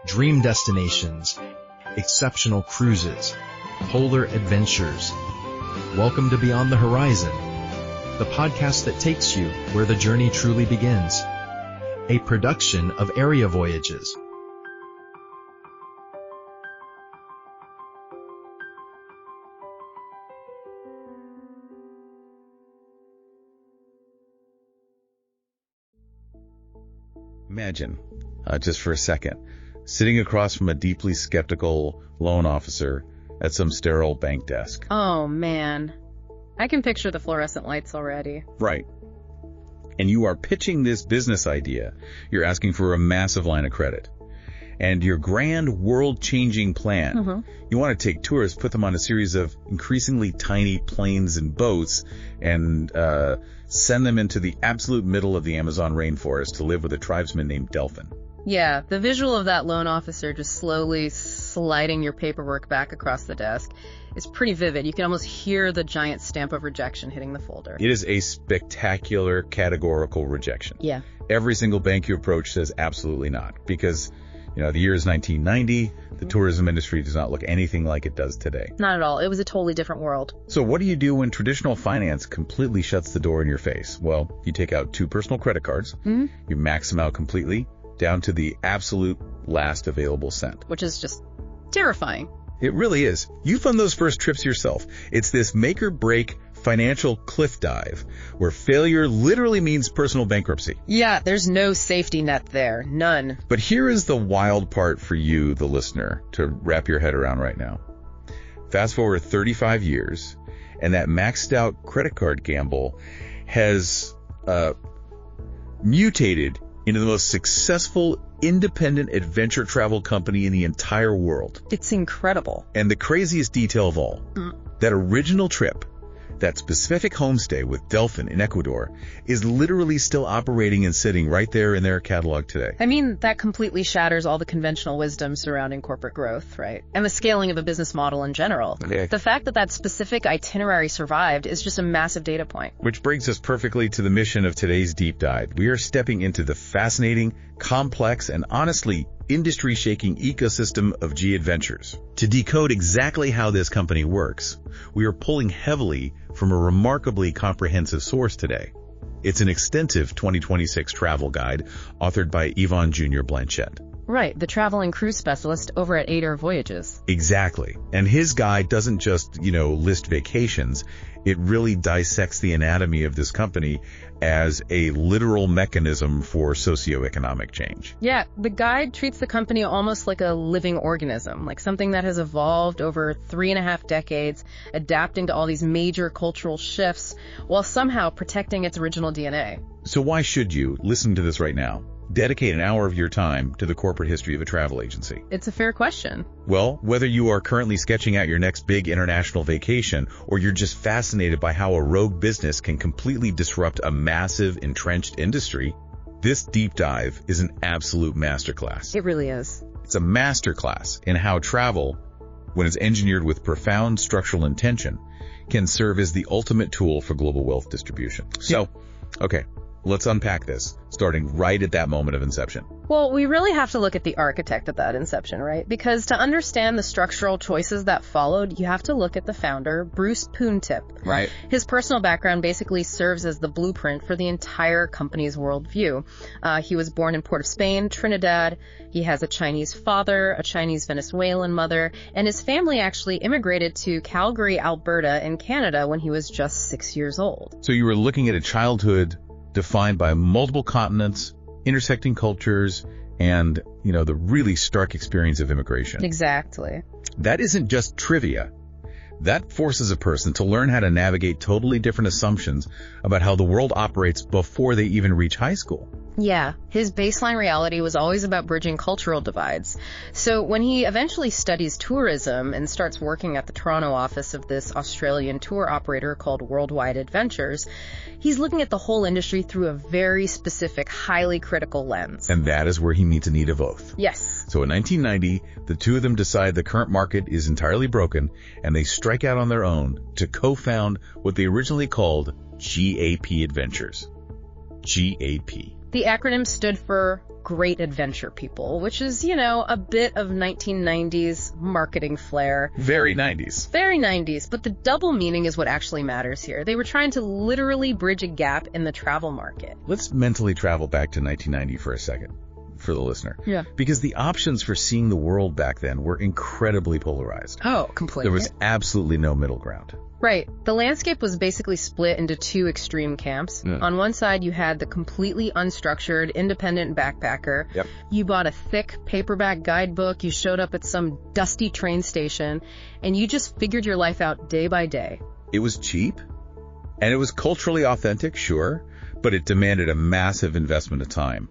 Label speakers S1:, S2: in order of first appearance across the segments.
S1: dream destinations, exceptional cruises, polar adventures. Welcome to Beyond the Horizon, the podcast that takes you where the journey truly begins. A production of Area Voyages.
S2: Imagine, just for a second, sitting across from a deeply skeptical loan officer at some sterile bank desk.
S3: Oh, man. I can picture the fluorescent lights already.
S2: Right. And you are pitching this business idea. You're asking for a massive line of credit. And your grand world-changing plan, you want to take tourists, put them on a series of increasingly tiny planes and boats, and send them into the absolute middle of the Amazon rainforest to live with a tribesman named Delphin.
S3: Yeah, the visual of that loan officer just slowly sliding your paperwork back across the desk is pretty vivid. You can almost hear the giant stamp of rejection hitting the folder.
S2: It is a spectacular categorical rejection.
S3: Yeah.
S2: Every single bank you approach says absolutely not, because the year is 1990. The tourism industry does not look anything like it does today.
S3: Not at all. It was a totally different world.
S2: So what do you do when traditional finance completely shuts the door in your face? Well, you take out 2 personal credit cards. You max them out completely down to the absolute last available cent.
S3: Which is just terrifying.
S2: It really is. You've done those first trips yourself. It's this make or break financial cliff dive where failure literally means personal bankruptcy.
S3: Yeah, there's no safety net there. None.
S2: But here is the wild part for you, the listener, to wrap your head around right now. Fast forward 35 years, and that maxed out credit card gamble has mutated into the most successful independent adventure travel company in the entire world.
S3: It's incredible.
S2: And the craziest detail of all, that original trip, that specific homestay with Delphin in Ecuador, is literally still operating and sitting right there in their catalog today.
S3: I mean, that completely shatters all the conventional wisdom surrounding corporate growth, right? And the scaling of a business model in general.
S2: Yeah.
S3: The fact that that specific itinerary survived is just a massive data point.
S2: Which brings us perfectly to the mission of today's deep dive. We are stepping into the fascinating, complex, and honestly industry-shaking ecosystem of G Adventures. To decode exactly how this company works, we are pulling heavily from a remarkably comprehensive source today. It's an extensive 2026 travel guide authored by Yvon Jr. Blanchette.
S3: Right, the travel and cruise specialist over at Area Voyages.
S2: Exactly. And his guide doesn't just, list vacations. It really dissects the anatomy of this company as a literal mechanism for socioeconomic change.
S3: Yeah, the guide treats the company almost like a living organism, like something that has evolved over 3.5 decades, adapting to all these major cultural shifts while somehow protecting its original DNA.
S2: So why should you, listen to this right now, dedicate an hour of your time to the corporate history of a travel agency?
S3: It's a fair question.
S2: Well, whether you are currently sketching out your next big international vacation or you're just fascinated by how a rogue business can completely disrupt a massive entrenched industry, this deep dive is an absolute masterclass.
S3: It really is.
S2: It's a masterclass in how travel, when it's engineered with profound structural intention, can serve as the ultimate tool for global wealth distribution. So, okay, let's unpack this, starting right at that moment of inception.
S3: Well, we really have to look at the architect of that inception, right? Because to understand the structural choices that followed, you have to look at the founder, Bruce Poon Tip.
S2: Right.
S3: His personal background basically serves as the blueprint for the entire company's worldview. He was born in Port of Spain, Trinidad. He has a Chinese father, a Chinese Venezuelan mother, and his family actually immigrated to Calgary, Alberta in Canada when he was just 6 years old.
S2: So you were looking at a childhood defined by multiple continents, intersecting cultures, and, the really stark experience of immigration.
S3: Exactly.
S2: That isn't just trivia. That forces a person to learn how to navigate totally different assumptions about how the world operates before they even reach high school.
S3: Yeah, his baseline reality was always about bridging cultural divides. So when he eventually studies tourism and starts working at the Toronto office of this Australian tour operator called Worldwide Adventures, he's looking at the whole industry through a very specific, highly critical lens.
S2: And that is where he meets Anita Voth.
S3: Yes.
S2: So in 1990, the two of them decide the current market is entirely broken, and they strike out on their own to co-found what they originally called GAP Adventures. GAP.
S3: The acronym stood for Great Adventure People, which is, a bit of 1990s marketing flair.
S2: Very 90s.
S3: Very 90s, but the double meaning is what actually matters here. They were trying to literally bridge a gap in the travel market.
S2: Let's mentally travel back to 1990 for a second for the listener.
S3: Yeah.
S2: Because the options for seeing the world back then were incredibly polarized.
S3: Oh, completely.
S2: There was absolutely no middle ground.
S3: Right. The landscape was basically split into two extreme camps.
S2: Yeah.
S3: On one side, you had the completely unstructured, independent backpacker.
S2: Yep.
S3: You bought a thick paperback guidebook, you showed up at some dusty train station, and you just figured your life out day by day.
S2: It was cheap, and it was culturally authentic, sure, but it demanded a massive investment of time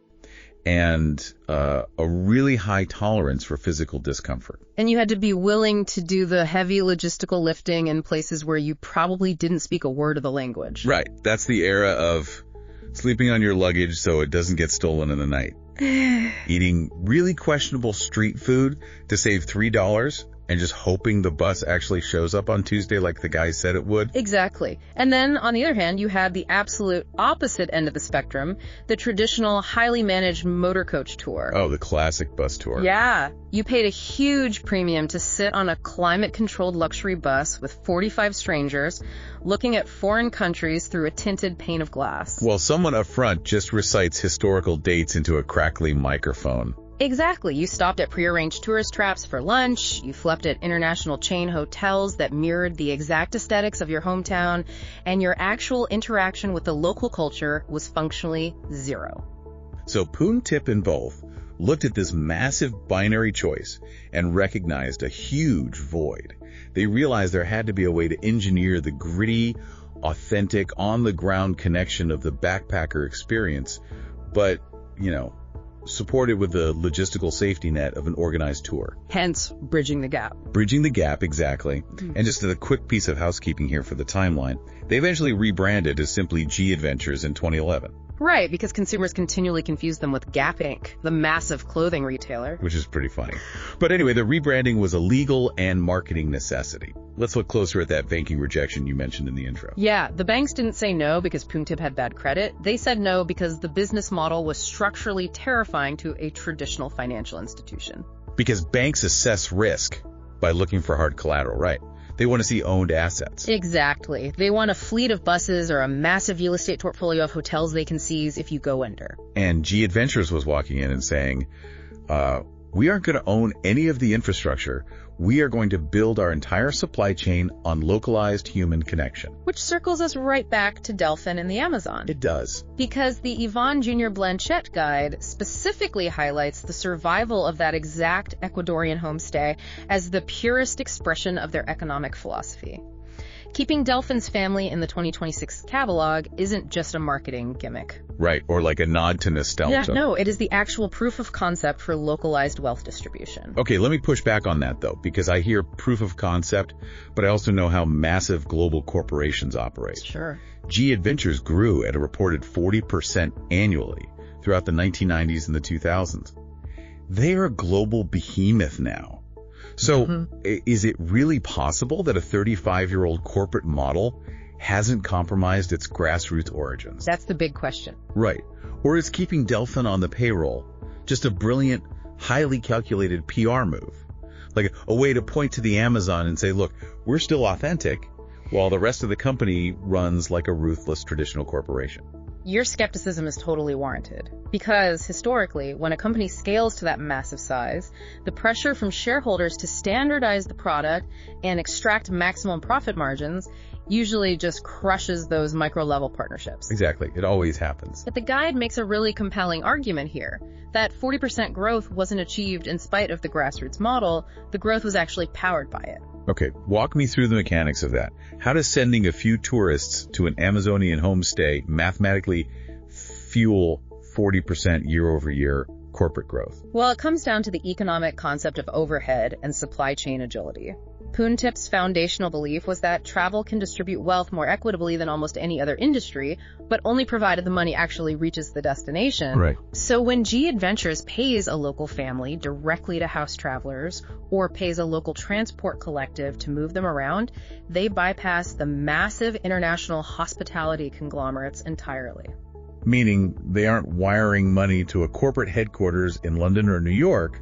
S2: and a really high tolerance for physical discomfort.
S3: And you had to be willing to do the heavy logistical lifting in places where you probably didn't speak a word of the language.
S2: Right. That's the era of sleeping on your luggage so it doesn't get stolen in the night. Eating really questionable street food to save $3 and just hoping the bus actually shows up on Tuesday like the guy said it would.
S3: Exactly. And then, on the other hand, you had the absolute opposite end of the spectrum, the traditional, highly managed motor coach tour.
S2: Oh, the classic bus tour.
S3: Yeah. You paid a huge premium to sit on a climate-controlled luxury bus with 45 strangers, looking at foreign countries through a tinted pane of glass.
S2: While someone up front just recites historical dates into a crackly microphone.
S3: Exactly. You stopped at prearranged tourist traps for lunch, you slept at international chain hotels that mirrored the exact aesthetics of your hometown, and your actual interaction with the local culture was functionally zero.
S2: So Poon Tip and both looked at this massive binary choice and recognized a huge void. They realized there had to be a way to engineer the gritty, authentic, on-the-ground connection of the backpacker experience, but, supported with the logistical safety net of an organized tour.
S3: Hence, bridging the gap.
S2: Bridging the gap, exactly. And just a quick piece of housekeeping here for the timeline. They eventually rebranded as simply G Adventures in 2011.
S3: Right, because consumers continually confused them with Gap Inc., the massive clothing retailer.
S2: Which is pretty funny. But anyway, the rebranding was a legal and marketing necessity. Let's look closer at that banking rejection you mentioned in the intro.
S3: Yeah, the banks didn't say no because Poon Tip had bad credit. They said no because the business model was structurally terrifying to a traditional financial institution.
S2: Because banks assess risk by looking for hard collateral, right? They want to see owned assets.
S3: Exactly. They want a fleet of buses or a massive real estate portfolio of hotels they can seize if you go under.
S2: And G Adventures was walking in and saying, we aren't going to own any of the infrastructure. We are going to build our entire supply chain on localized human connection.
S3: Which circles us right back to Delphin and the Amazon.
S2: It does.
S3: Because the Yvonne Jr. Blanchette guide specifically highlights the survival of that exact Ecuadorian homestay as the purest expression of their economic philosophy. Keeping Delphin's family in the 2026 catalog isn't just a marketing gimmick.
S2: Right, or like a nod to nostalgia.
S3: Yeah, no, it is the actual proof of concept for localized wealth distribution.
S2: Okay, let me push back on that, though, because I hear proof of concept, but I also know how massive global corporations operate.
S3: Sure.
S2: G Adventures grew at a reported 40% annually throughout the 1990s and the 2000s. They are a global behemoth now. So is it really possible that a 35-year-old corporate model hasn't compromised its grassroots origins?
S3: That's the big question.
S2: Right. Or is keeping Delphin on the payroll just a brilliant, highly calculated PR move? Like a way to point to the Amazon and say, look, we're still authentic, while the rest of the company runs like a ruthless traditional corporation.
S3: Your skepticism is totally warranted. Because, historically, when a company scales to that massive size, the pressure from shareholders to standardize the product and extract maximum profit margins usually just crushes those micro-level partnerships.
S2: Exactly. It always happens.
S3: But the guide makes a really compelling argument here. That 40% growth wasn't achieved in spite of the grassroots model. The growth was actually powered by it.
S2: Okay, walk me through the mechanics of that. How does sending a few tourists to an Amazonian homestay mathematically fuel 40% year-over-year corporate growth?
S3: Well, it comes down to the economic concept of overhead and supply chain agility. Poon Tip's foundational belief was that travel can distribute wealth more equitably than almost any other industry, but only provided the money actually reaches the destination.
S2: Right.
S3: So when G Adventures pays a local family directly to house travelers or pays a local transport collective to move them around, they bypass the massive international hospitality conglomerates entirely.
S2: Meaning they aren't wiring money to a corporate headquarters in London or New York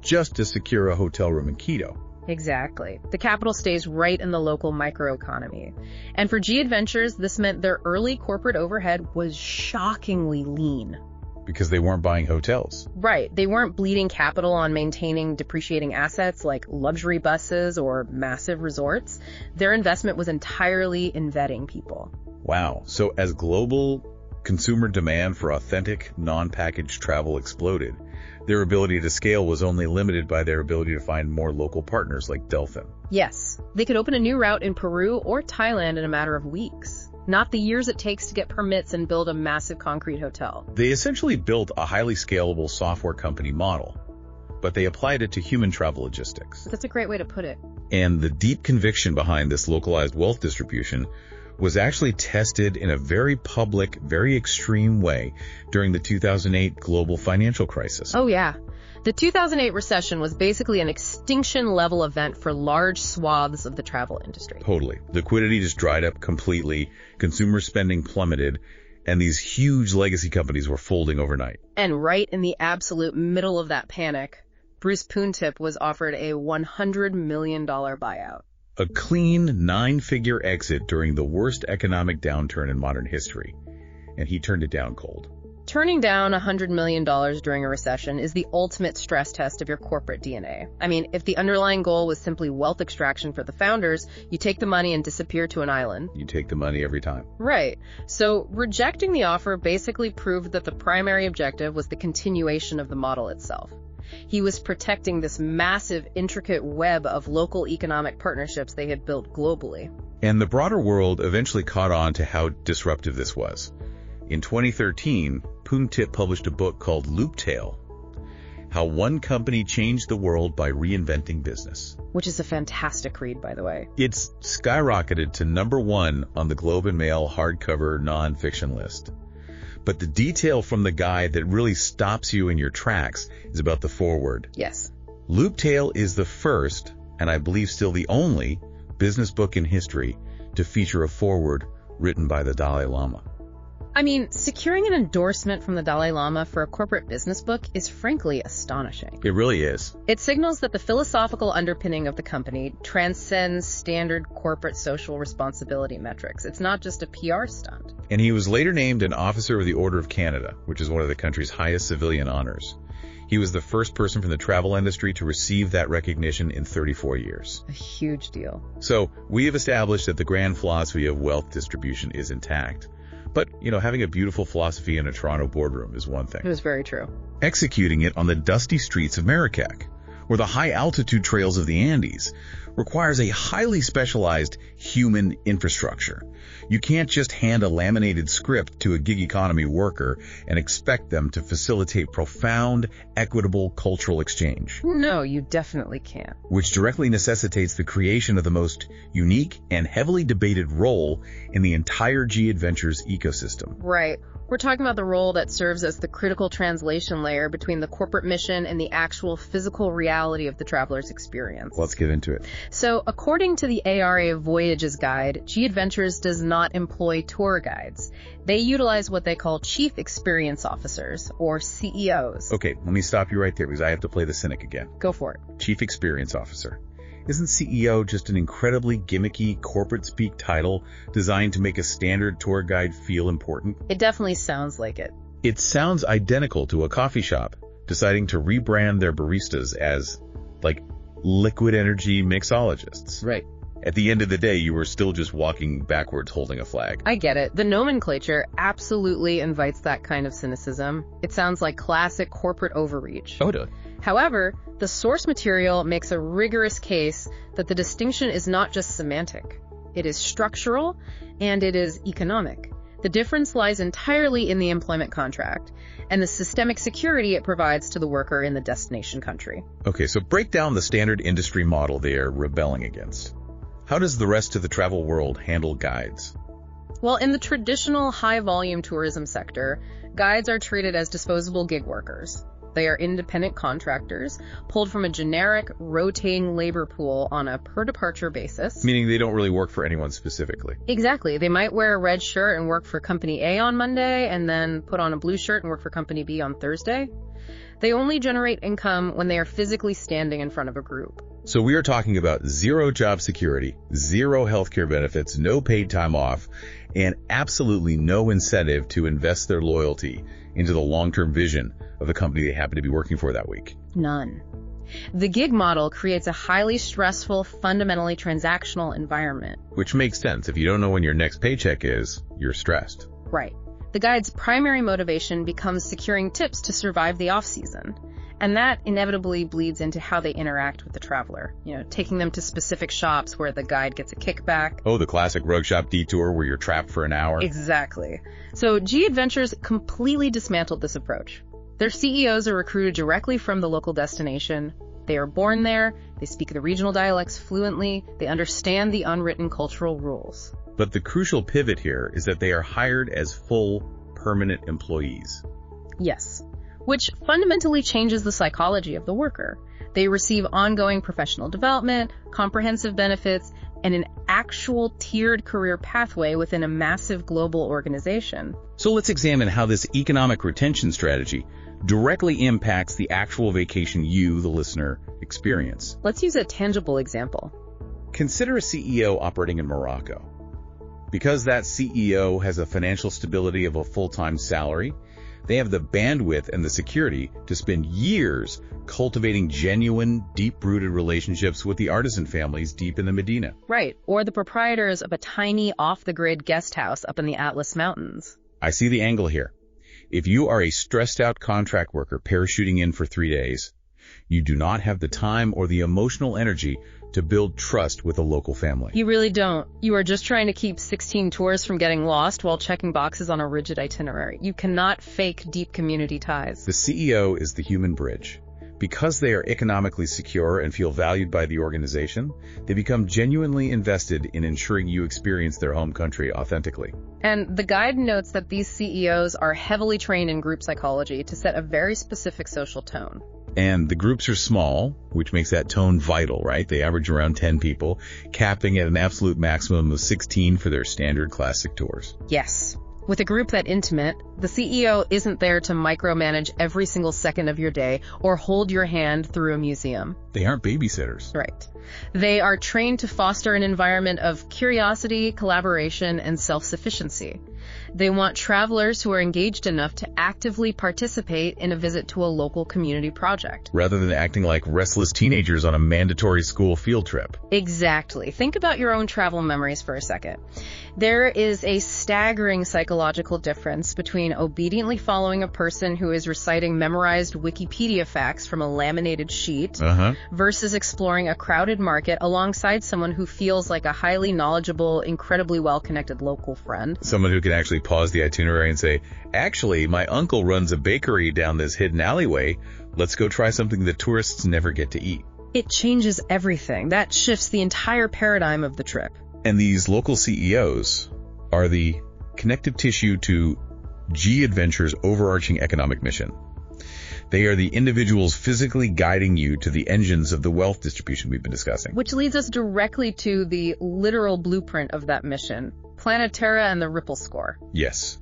S2: just to secure a hotel room in Quito.
S3: Exactly. The capital stays right in the local microeconomy. And for G Adventures, this meant their early corporate overhead was shockingly lean.
S2: Because they weren't buying hotels.
S3: Right. They weren't bleeding capital on maintaining depreciating assets like luxury buses or massive resorts. Their investment was entirely in vetting people.
S2: Wow. So as global consumer demand for authentic, non-packaged travel exploded, their ability to scale was only limited by their ability to find more local partners like Delphin.
S3: Yes. They could open a new route in Peru or Thailand in a matter of weeks. Not the years it takes to get permits and build a massive concrete hotel.
S2: They essentially built a highly scalable software company model, but they applied it to human travel logistics.
S3: That's a great way to put it.
S2: And the deep conviction behind this localized wealth distribution was actually tested in a very public, very extreme way during the 2008 global financial crisis.
S3: Oh, yeah. The 2008 recession was basically an extinction-level event for large swaths of the travel industry.
S2: Totally. Liquidity just dried up completely, consumer spending plummeted, and these huge legacy companies were folding overnight.
S3: And right in the absolute middle of that panic, Bruce Poon Tip was offered a $100 million buyout.
S2: A clean 9-figure exit during the worst economic downturn in modern history, and he turned it down cold.
S3: Turning down $100 million during a recession is the ultimate stress test of your corporate DNA. I mean, if the underlying goal was simply wealth extraction for the founders, you take the money and disappear to an island.
S2: You take the money every time.
S3: Right. So rejecting the offer basically proved that the primary objective was the continuation of the model itself. He was protecting this massive, intricate web of local economic partnerships they had built globally.
S2: And the broader world eventually caught on to how disruptive this was. In 2013, Poon Tip published a book called Looptail, How One Company Changed the World by Reinventing Business.
S3: Which is a fantastic read, by the way.
S2: It's skyrocketed to #1 on the Globe and Mail hardcover nonfiction list. But the detail from the guide that really stops you in your tracks is about the foreword.
S3: Yes.
S2: Looptail is the first, and I believe still the only, business book in history to feature a foreword written by the Dalai Lama.
S3: I mean, securing an endorsement from the Dalai Lama for a corporate business book is frankly astonishing.
S2: It really is.
S3: It signals that the philosophical underpinning of the company transcends standard corporate social responsibility metrics. It's not just a PR stunt.
S2: And he was later named an Officer of the Order of Canada, which is one of the country's highest civilian honors. He was the first person from the travel industry to receive that recognition in 34 years.
S3: A huge deal.
S2: So we have established that the grand philosophy of wealth distribution is intact. But, having a beautiful philosophy in a Toronto boardroom is one thing.
S3: It was very true.
S2: Executing it on the dusty streets of Marrakech, or the high-altitude trails of the Andes, requires a highly specialized human infrastructure. You can't just hand a laminated script to a gig economy worker and expect them to facilitate profound, equitable cultural exchange.
S3: No, you definitely can't.
S2: Which directly necessitates the creation of the most unique and heavily debated role in the entire G Adventures ecosystem.
S3: Right. We're talking about the role that serves as the critical translation layer between the corporate mission and the actual physical reality of the traveler's experience.
S2: Let's get into it.
S3: So, according to the ARA Voyages Guide, G Adventures does not employ tour guides. They utilize what they call Chief Experience Officers, or CEOs.
S2: Okay, let me stop you right there because I have to play the cynic again.
S3: Go for it.
S2: Chief Experience Officer. Isn't CEO just an incredibly gimmicky corporate speak title designed to make a standard tour guide feel important?
S3: It definitely sounds like it.
S2: It sounds identical to a coffee shop deciding to rebrand their baristas as, liquid energy mixologists.
S3: Right.
S2: At the end of the day, you were still just walking backwards holding a flag.
S3: I get it. The nomenclature absolutely invites that kind of cynicism. It sounds like classic corporate overreach.
S2: Totally.
S3: However, the source material makes a rigorous case that the distinction is not just semantic. It is structural and it is economic. The difference lies entirely in the employment contract and the systemic security it provides to the worker in the destination country.
S2: Okay, so break down the standard industry model they are rebelling against. How does the rest of the travel world handle guides?
S3: Well, in the traditional high-volume tourism sector, guides are treated as disposable gig workers. They are independent contractors pulled from a generic, rotating labor pool on a per-departure basis.
S2: Meaning they don't really work for anyone specifically.
S3: Exactly. They might wear a red shirt and work for Company A on Monday, and then put on a blue shirt and work for Company B on Thursday. They only generate income when they are physically standing in front of a group.
S2: So we are talking about zero job security, zero healthcare benefits, no paid time off, and absolutely no incentive to invest their loyalty into the long-term vision of the company they happen to be working for that week.
S3: None. The gig model creates a highly stressful, fundamentally transactional environment.
S2: Which makes sense. If you don't know when your next paycheck is, you're stressed.
S3: Right. The guide's primary motivation becomes securing tips to survive the off-season. And that inevitably bleeds into how they interact with the traveler. Taking them to specific shops where the guide gets a kickback.
S2: Oh, the classic rug shop detour where you're trapped for an hour.
S3: Exactly. So G Adventures completely dismantled this approach. Their CEOs are recruited directly from the local destination. They are born there. They speak the regional dialects fluently. They understand the unwritten cultural rules.
S2: But the crucial pivot here is that they are hired as full, permanent employees.
S3: Yes. Which fundamentally changes the psychology of the worker. They receive ongoing professional development, comprehensive benefits, and an actual tiered career pathway within a massive global organization.
S2: So let's examine how this economic retention strategy directly impacts the actual vacation you, the listener, experience.
S3: Let's use a tangible example.
S2: Consider a CEO operating in Morocco. Because that CEO has a financial stability of a full-time salary, they have the bandwidth and the security to spend years cultivating genuine, deep-rooted relationships with the artisan families deep in the Medina.
S3: Right, or the proprietors of a tiny off-the-grid guest house up in the Atlas Mountains.
S2: I see the angle here. If you are a stressed-out contract worker parachuting in for 3 days, you do not have the time or the emotional energy to build trust with a local family.
S3: You really don't. You are just trying to keep 16 tours from getting lost while checking boxes on a rigid itinerary. You cannot fake deep community ties.
S2: The CEO is the human bridge. Because they are economically secure and feel valued by the organization, they become genuinely invested in ensuring you experience their home country authentically.
S3: And the guide notes that these CEOs are heavily trained in group psychology to set a very specific social tone.
S2: And the groups are small, which makes that tone vital, right? They average around 10 people, capping at an absolute maximum of 16 for their standard classic tours.
S3: Yes. With a group that intimate, the CEO isn't there to micromanage every single second of your day or hold your hand through a museum.
S2: They aren't babysitters.
S3: Right. They are trained to foster an environment of curiosity, collaboration, and self-sufficiency. They want travelers who are engaged enough to actively participate in a visit to a local community project.
S2: Rather than acting like restless teenagers on a mandatory school field trip.
S3: Exactly. Think about your own travel memories for a second. There is a staggering psychological difference between obediently following a person who is reciting memorized Wikipedia facts from a laminated sheet versus exploring a crowded market alongside someone who feels like a highly knowledgeable, incredibly well-connected local friend.
S2: Someone who can actually pause the itinerary and say, actually, my uncle runs a bakery down this hidden alleyway. Let's go try something that tourists never get to eat.
S3: It changes everything. That shifts the entire paradigm of the trip.
S2: And these local CEOs are the connective tissue to G Adventure's overarching economic mission. They are the individuals physically guiding you to the engines of the wealth distribution we've been discussing.
S3: Which leads us directly to the literal blueprint of that mission, Planet Terra and the Ripple Score.
S2: Yes.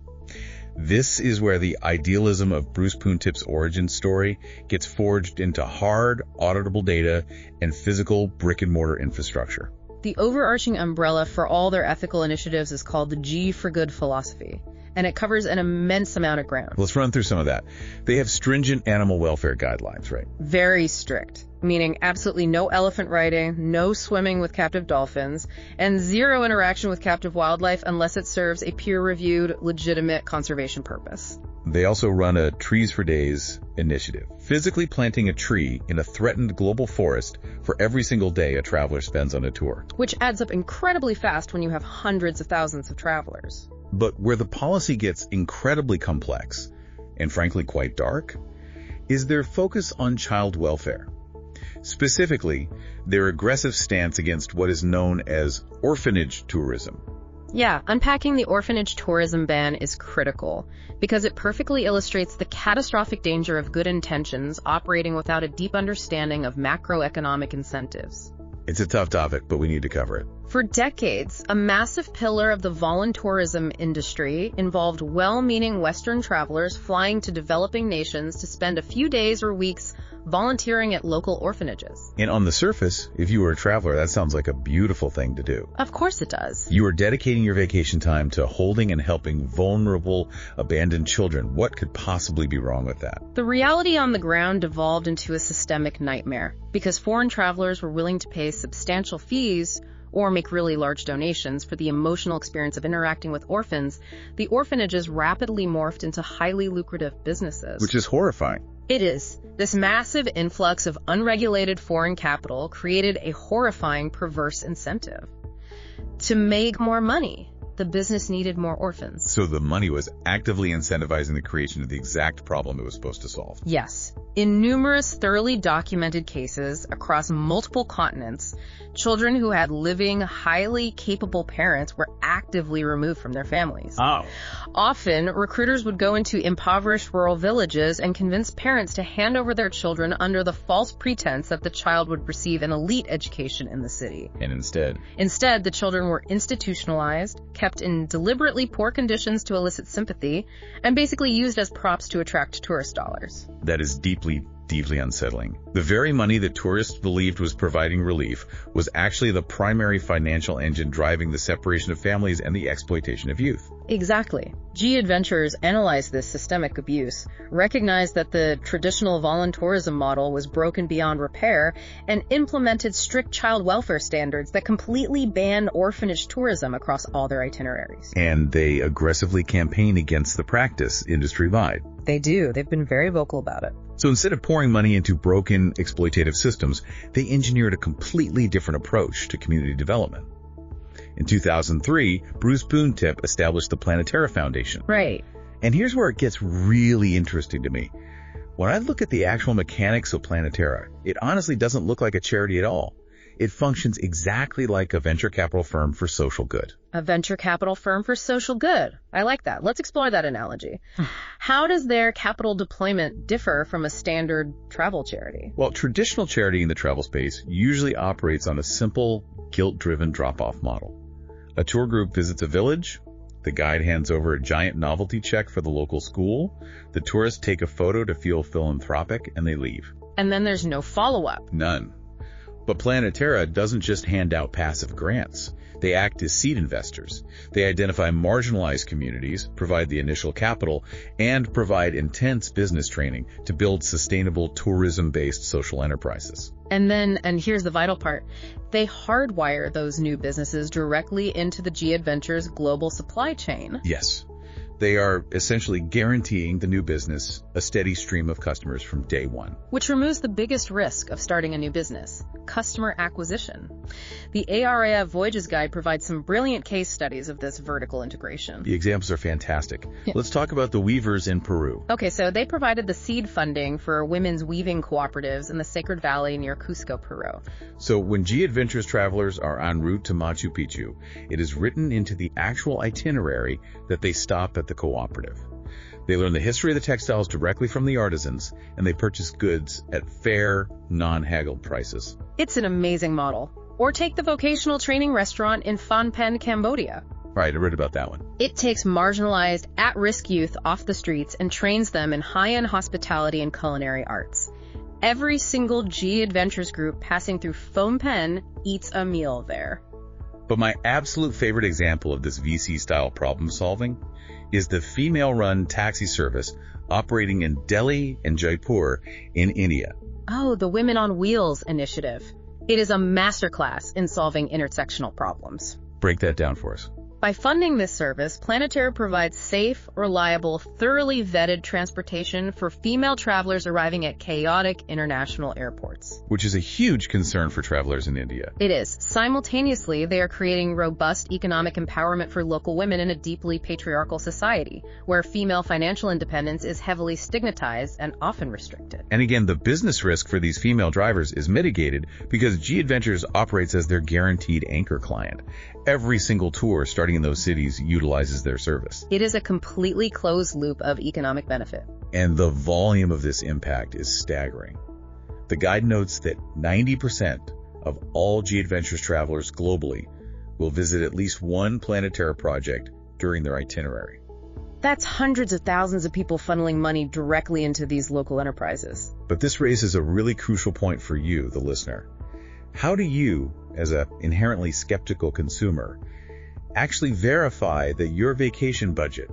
S2: This is where the idealism of Bruce Poon Tip's origin story gets forged into hard, auditable data and physical brick-and-mortar infrastructure.
S3: The overarching umbrella for all their ethical initiatives is called the G for Good philosophy, and it covers an immense amount of ground.
S2: Let's run through some of that. They have stringent animal welfare guidelines, right?
S3: Very strict, meaning absolutely no elephant riding, no swimming with captive dolphins, and zero interaction with captive wildlife unless it serves a peer-reviewed, legitimate conservation purpose.
S2: They also run a Trees for Days initiative, physically planting a tree in a threatened global forest for every single day a traveler spends on a tour.
S3: Which adds up incredibly fast when you have hundreds of thousands of travelers.
S2: But where the policy gets incredibly complex, and frankly quite dark, is their focus on child welfare. Specifically, their aggressive stance against what is known as orphanage tourism.
S3: Yeah, unpacking the orphanage tourism ban is critical because it perfectly illustrates the catastrophic danger of good intentions operating without a deep understanding of macroeconomic incentives.
S2: It's a tough topic, but we need to cover it.
S3: For decades, a massive pillar of the voluntourism industry involved well-meaning Western travelers flying to developing nations to spend a few days or weeks volunteering at local orphanages.
S2: And on the surface, if you were a traveler, that sounds like a beautiful thing to do.
S3: Of course it does.
S2: You are dedicating your vacation time to holding and helping vulnerable, abandoned children. What could possibly be wrong with that?
S3: The reality on the ground devolved into a systemic nightmare because foreign travelers were willing to pay substantial fees or make really large donations for the emotional experience of interacting with orphans. The orphanages rapidly morphed into highly lucrative businesses.
S2: Which is horrifying.
S3: It is. This massive influx of unregulated foreign capital created a horrifying, perverse incentive. To make more money, the business needed more orphans.
S2: So the money was actively incentivizing the creation of the exact problem it was supposed to solve.
S3: Yes. In numerous thoroughly documented cases across multiple continents, children who had living, highly capable parents were actively removed from their families.
S2: Oh.
S3: Often, recruiters would go into impoverished rural villages and convince parents to hand over their children under the false pretense that the child would receive an elite education in the city.
S2: And
S3: Instead, the children were institutionalized, kept in deliberately poor conditions to elicit sympathy, and basically used as props to attract tourist dollars.
S2: That is deeply unsettling. The very money that tourists believed was providing relief was actually the primary financial engine driving the separation of families and the exploitation of youth.
S3: Exactly. G-Adventures analyzed this systemic abuse, recognized that the traditional voluntourism model was broken beyond repair, and implemented strict child welfare standards that completely banned orphanage tourism across all their itineraries.
S2: And they aggressively campaign against the practice industry-wide.
S3: They do. They've been very vocal about it.
S2: So instead of pouring money into broken, exploitative systems, they engineered a completely different approach to community development. In 2003, Bruce Poon Tip established the Planetera Foundation.
S3: Right.
S2: And here's where it gets really interesting to me. When I look at the actual mechanics of Planetera, it honestly doesn't look like a charity at all. It functions exactly like a venture capital firm for social good.
S3: A venture capital firm for social good. I like that. Let's explore that analogy. How does their capital deployment differ from a standard travel charity?
S2: Well, traditional charity in the travel space usually operates on a simple, guilt-driven drop-off model. A tour group visits a village. The guide hands over a giant novelty check for the local school. The tourists take a photo to feel philanthropic, and they leave.
S3: And then there's no follow-up.
S2: None. But Planetera doesn't just hand out passive grants. They act as seed investors. They identify marginalized communities, provide the initial capital, and provide intense business training to build sustainable tourism-based social enterprises.
S3: And here's the vital part, they hardwire those new businesses directly into the G-Adventures global supply chain.
S2: Yes. They are essentially guaranteeing the new business a steady stream of customers from day one.
S3: Which removes the biggest risk of starting a new business, customer acquisition. The ARAF Voyages Guide provides some brilliant case studies of this vertical integration.
S2: The examples are fantastic. Let's talk about the weavers in Peru.
S3: Okay, so they provided the seed funding for women's weaving cooperatives in the Sacred Valley near Cusco, Peru.
S2: So when G-Adventures travelers are en route to Machu Picchu, it is written into the actual itinerary that they stop at the cooperative. They learn the history of the textiles directly from the artisans, and they purchase goods at fair, non-haggled prices.
S3: It's an amazing model. Or take the vocational training restaurant in Phnom Penh, Cambodia.
S2: Right, I read about that one.
S3: It takes marginalized, at-risk youth off the streets and trains them in high-end hospitality and culinary arts. Every single G-Adventures group passing through Phnom Penh eats a meal there.
S2: But my absolute favorite example of this VC-style problem-solving is the female-run taxi service operating in Delhi and Jaipur in India.
S3: Oh, the Women on Wheels initiative. It is a masterclass in solving intersectional problems.
S2: Break that down for us.
S3: By funding this service, Planetera provides safe, reliable, thoroughly vetted transportation for female travelers arriving at chaotic international airports.
S2: Which is a huge concern for travelers in India.
S3: It is. Simultaneously, they are creating robust economic empowerment for local women in a deeply patriarchal society, where female financial independence is heavily stigmatized and often restricted.
S2: And again, the business risk for these female drivers is mitigated because G-Adventures operates as their guaranteed anchor client. Every single tour starting starting in those cities utilizes their service.
S3: It is a completely closed loop of economic benefit.
S2: And the volume of this impact is staggering. The guide notes that 90% of all G-Adventures travelers globally will visit at least one Planeterra project during their itinerary.
S3: That's hundreds of thousands of people funneling money directly into these local enterprises.
S2: But this raises a really crucial point for you, the listener. How do you, as an inherently skeptical consumer, actually verify that your vacation budget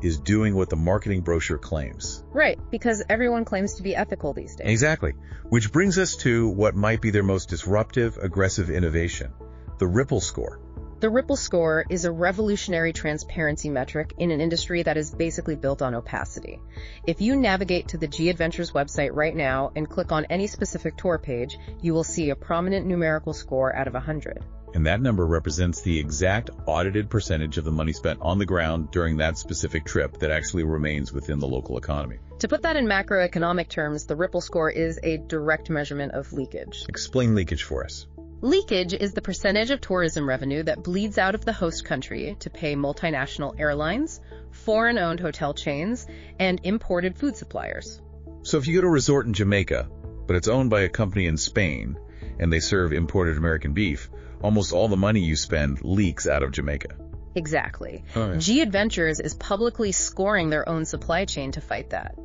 S2: is doing what the marketing brochure claims?
S3: Right, because everyone claims to be ethical these days.
S2: Exactly. Which brings us to what might be their most disruptive, aggressive innovation, the Ripple score.
S3: The Ripple score is a revolutionary transparency metric in an industry that is basically built on opacity. If you navigate to the G-Adventures website right now and click on any specific tour page, you will see a prominent numerical score out of 100.
S2: And that number represents the exact audited percentage of the money spent on the ground during that specific trip that actually remains within the local economy.
S3: To put that in macroeconomic terms, the Ripple score is a direct measurement of leakage.
S2: Explain leakage for us.
S3: Leakage is the percentage of tourism revenue that bleeds out of the host country to pay multinational airlines, foreign-owned hotel chains, and imported food suppliers.
S2: So if you go to a resort in Jamaica, but it's owned by a company in Spain, and they serve imported American beef, almost all the money you spend leaks out of Jamaica.
S3: Exactly.
S2: Oh, yeah.
S3: G-Adventures is publicly scoring their own supply chain to fight that.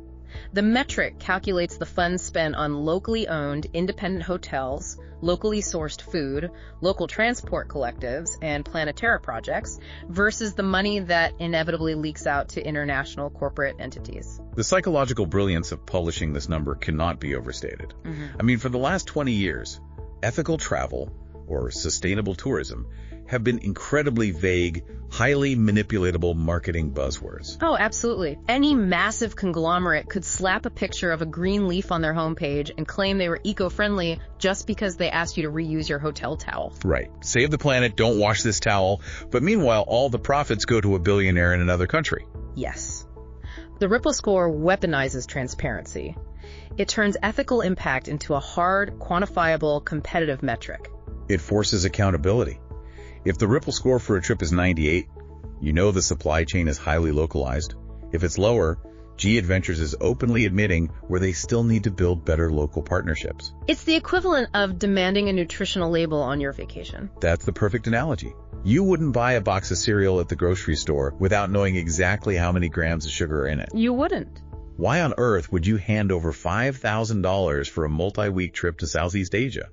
S3: The metric calculates the funds spent on locally owned independent hotels, locally sourced food, local transport collectives, and Planeterra projects versus the money that inevitably leaks out to international corporate entities.
S2: The psychological brilliance of publishing this number cannot be overstated. I mean, for the last 20 years, ethical travel, or sustainable tourism, have been incredibly vague, highly manipulatable marketing buzzwords.
S3: Oh, absolutely. Any massive conglomerate could slap a picture of a green leaf on their homepage and claim they were eco-friendly just because they asked you to reuse your hotel towel.
S2: Right. Save the planet, don't wash this towel. But meanwhile, all the profits go to a billionaire in another country.
S3: Yes. The Ripple score weaponizes transparency. It turns ethical impact into a hard, quantifiable, competitive metric.
S2: It forces accountability. If the Ripple score for a trip is 98, you know the supply chain is highly localized. If it's lower, G-Adventures is openly admitting where they still need to build better local partnerships.
S3: It's the equivalent of demanding a nutritional label on your vacation.
S2: That's the perfect analogy. You wouldn't buy a box of cereal at the grocery store without knowing exactly how many grams of sugar are in it.
S3: You wouldn't.
S2: Why on earth would you hand over $5,000 for a multi-week trip to Southeast Asia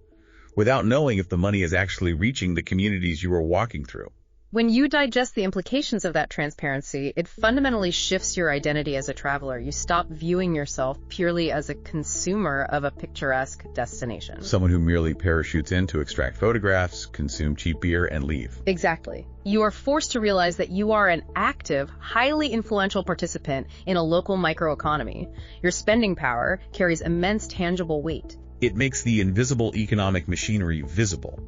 S2: without knowing if the money is actually reaching the communities you are walking through?
S3: When you digest the implications of that transparency, it fundamentally shifts your identity as a traveler. You stop viewing yourself purely as a consumer of a picturesque destination.
S2: Someone who merely parachutes in to extract photographs, consume cheap beer, and leave.
S3: Exactly. You are forced to realize that you are an active, highly influential participant in a local microeconomy. Your spending power carries immense tangible weight.
S2: It makes the invisible economic machinery visible.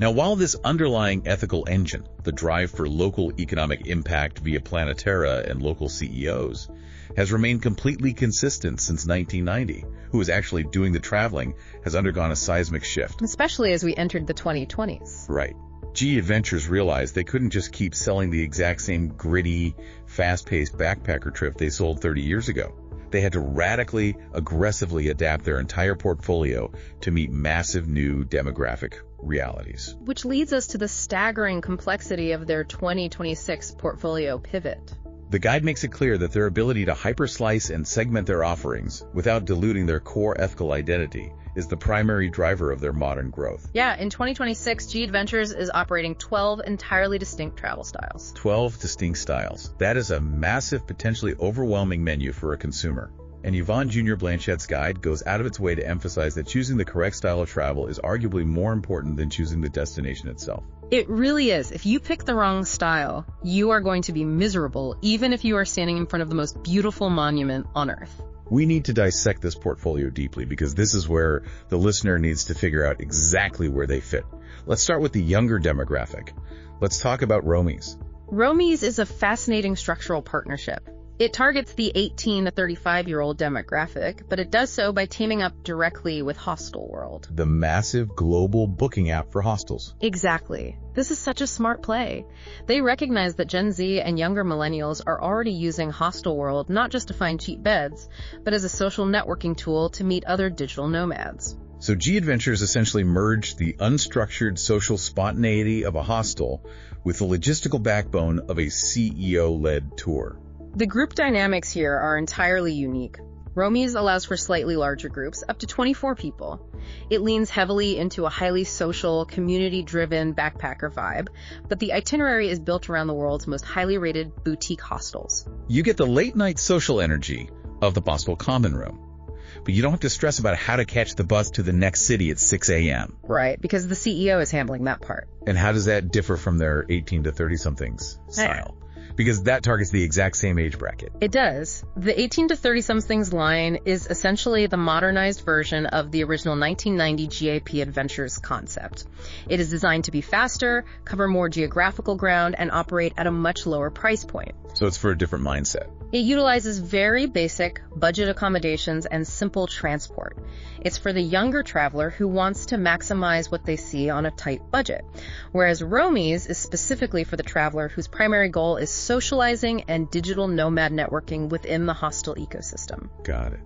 S2: Now, while this underlying ethical engine, the drive for local economic impact via Planeterra and local CEOs, has remained completely consistent since 1990, who is actually doing the traveling has undergone a seismic shift.
S3: Especially as we entered the 2020s.
S2: Right. G-Adventures realized they couldn't just keep selling the exact same gritty, fast-paced backpacker trip they sold 30 years ago. They had to radically, aggressively adapt their entire portfolio to meet massive new demographic realities.
S3: Which leads us to the staggering complexity of their 2026 portfolio pivot.
S2: The guide makes it clear that their ability to hyper-slice and segment their offerings without diluting their core ethical identity is the primary driver of their modern growth.
S3: Yeah, in 2026, G-Adventures is operating 12 entirely distinct travel styles.
S2: 12 distinct styles. That is a massive, potentially overwhelming menu for a consumer. And Yvonne Jr. Blanchette's guide goes out of its way to emphasize that choosing the correct style of travel is arguably more important than choosing the destination itself.
S3: It really is. If you pick the wrong style, you are going to be miserable, even if you are standing in front of the most beautiful monument on Earth.
S2: We need to dissect this portfolio deeply because this is where the listener needs to figure out exactly where they fit. Let's start with the younger demographic. Let's talk about Roamies.
S3: Roamies is a fascinating structural partnership. It targets the 18 to 35-year-old demographic, but it does so by teaming up directly with Hostelworld,
S2: the massive global booking app for hostels.
S3: Exactly. This is such a smart play. They recognize that Gen Z and younger millennials are already using Hostelworld not just to find cheap beds, but as a social networking tool to meet other digital nomads.
S2: So G Adventures essentially merged the unstructured social spontaneity of a hostel with the logistical backbone of a CEO-led tour.
S3: The group dynamics here are entirely unique. Romies allows for slightly larger groups, up to 24 people. It leans heavily into a highly social, community-driven backpacker vibe, but the itinerary is built around the world's most highly rated boutique hostels.
S2: You get the late-night social energy of the Boston Common Room, but you don't have to stress about how to catch the bus to the next city at 6 a.m.
S3: Right, because the CEO is handling that part.
S2: And how does that differ from their 18 to 30-somethings style? Because that targets the exact same age bracket.
S3: It does. The 18 to 30-somethings line is essentially the modernized version of the original 1990 GAP Adventures concept. It is designed to be faster, cover more geographical ground, and operate at a much lower price point.
S2: So it's for a different mindset.
S3: It utilizes very basic budget accommodations and simple transport. It's for the younger traveler who wants to maximize what they see on a tight budget, whereas Romies is specifically for the traveler whose primary goal is socializing and digital nomad networking within the hostel ecosystem.
S2: Got it.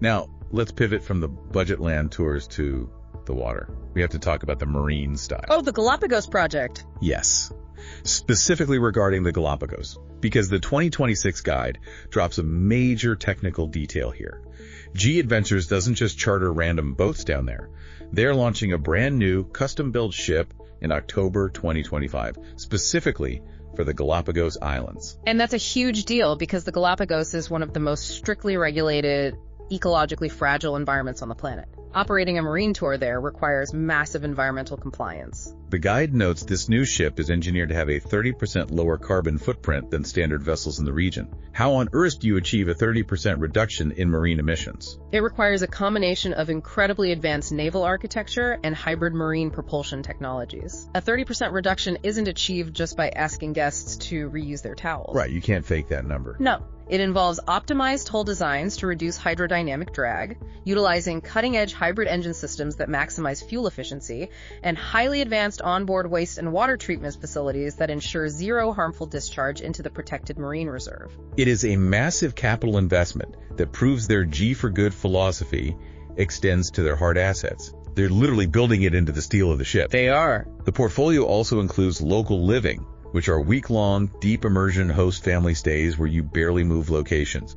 S2: Now, let's pivot from the budget land tours to the water. We have to talk about the marine style.
S3: Oh, the Galapagos project.
S2: Yes. Specifically regarding the Galapagos, because the 2026 guide drops a major technical detail here. G Adventures doesn't just charter random boats down there. They're launching a brand new custom-built ship in October 2025, specifically for the Galapagos Islands.
S3: And that's a huge deal because the Galapagos is one of the most strictly regulated, ecologically fragile environments on the planet. Operating a marine tour there requires massive environmental compliance.
S2: The guide notes this new ship is engineered to have a 30% lower carbon footprint than standard vessels in the region. How on earth do you achieve a 30% reduction in marine emissions?
S3: It requires a combination of incredibly advanced naval architecture and hybrid marine propulsion technologies. A 30% reduction isn't achieved just by asking guests to reuse their towels.
S2: Right, you can't fake that number.
S3: No. It involves optimized hull designs to reduce hydrodynamic drag, utilizing cutting-edge hybrid engine systems that maximize fuel efficiency, and highly advanced onboard waste and water treatment facilities that ensure zero harmful discharge into the protected marine reserve.
S2: It is a massive capital investment that proves their G for good philosophy extends to their hard assets. They're literally building it into the steel of the ship.
S3: They are.
S2: The portfolio also includes local living, which are week-long, deep immersion host family stays where you barely move locations,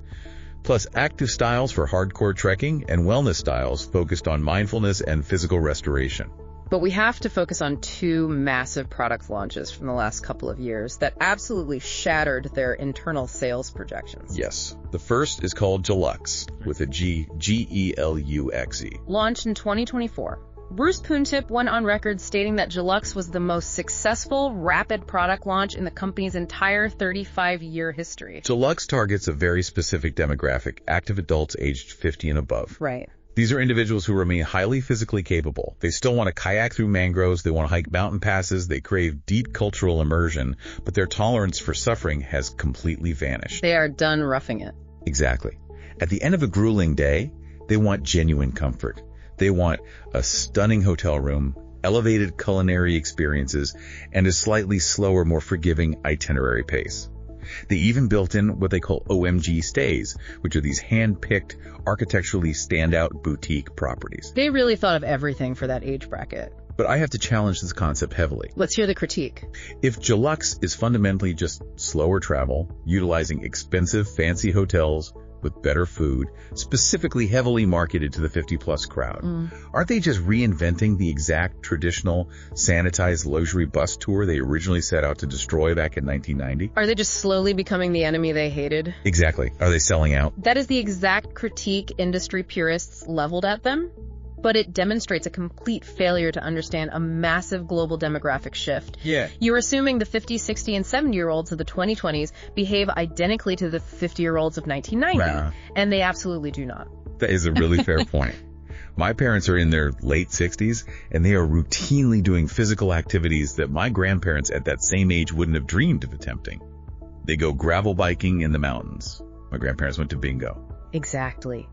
S2: plus active styles for hardcore trekking and wellness styles focused on mindfulness and physical restoration.
S3: But we have to focus on two massive product launches from the last couple of years that absolutely shattered their internal sales projections.
S2: Yes. The first is called Gelux, with a G, G-E-L-U-X-E.
S3: Launched in 2024. Bruce Poon Tip went on record stating that Gelux was the most successful, rapid product launch in the company's entire 35-year history.
S2: Gelux targets a very specific demographic, active adults aged 50 and above.
S3: Right.
S2: These are individuals who remain highly physically capable. They still want to kayak through mangroves, they want to hike mountain passes, they crave deep cultural immersion, but their tolerance for suffering has completely vanished.
S3: They are done roughing it.
S2: Exactly. At the end of a grueling day, they want genuine comfort. They want a stunning hotel room, elevated culinary experiences, and a slightly slower, more forgiving itinerary pace. They even built in what they call OMG stays, which are these hand-picked, architecturally standout boutique properties.
S3: They really thought of everything for that age bracket.
S2: But I have to challenge this concept heavily.
S3: Let's hear the critique.
S2: If Gelux is fundamentally just slower travel, utilizing expensive, fancy hotels with better food, specifically heavily marketed to the 50-plus crowd, aren't they just reinventing the exact traditional, sanitized luxury bus tour they originally set out to destroy back in 1990?
S3: Are they just slowly becoming the enemy they hated?
S2: Exactly. Are they selling out?
S3: That is the exact critique industry purists leveled at them. But it demonstrates a complete failure to understand a massive global demographic shift.
S2: Yeah.
S3: You're assuming the 50, 60, and 70-year-olds of the 2020s behave identically to the 50-year-olds of 1990, and they absolutely do not.
S2: That is a really fair point. My parents are in their late 60s, and they are routinely doing physical activities that my grandparents at that same age wouldn't have dreamed of attempting. They go gravel biking in the mountains, My grandparents went to bingo.
S3: Exactly.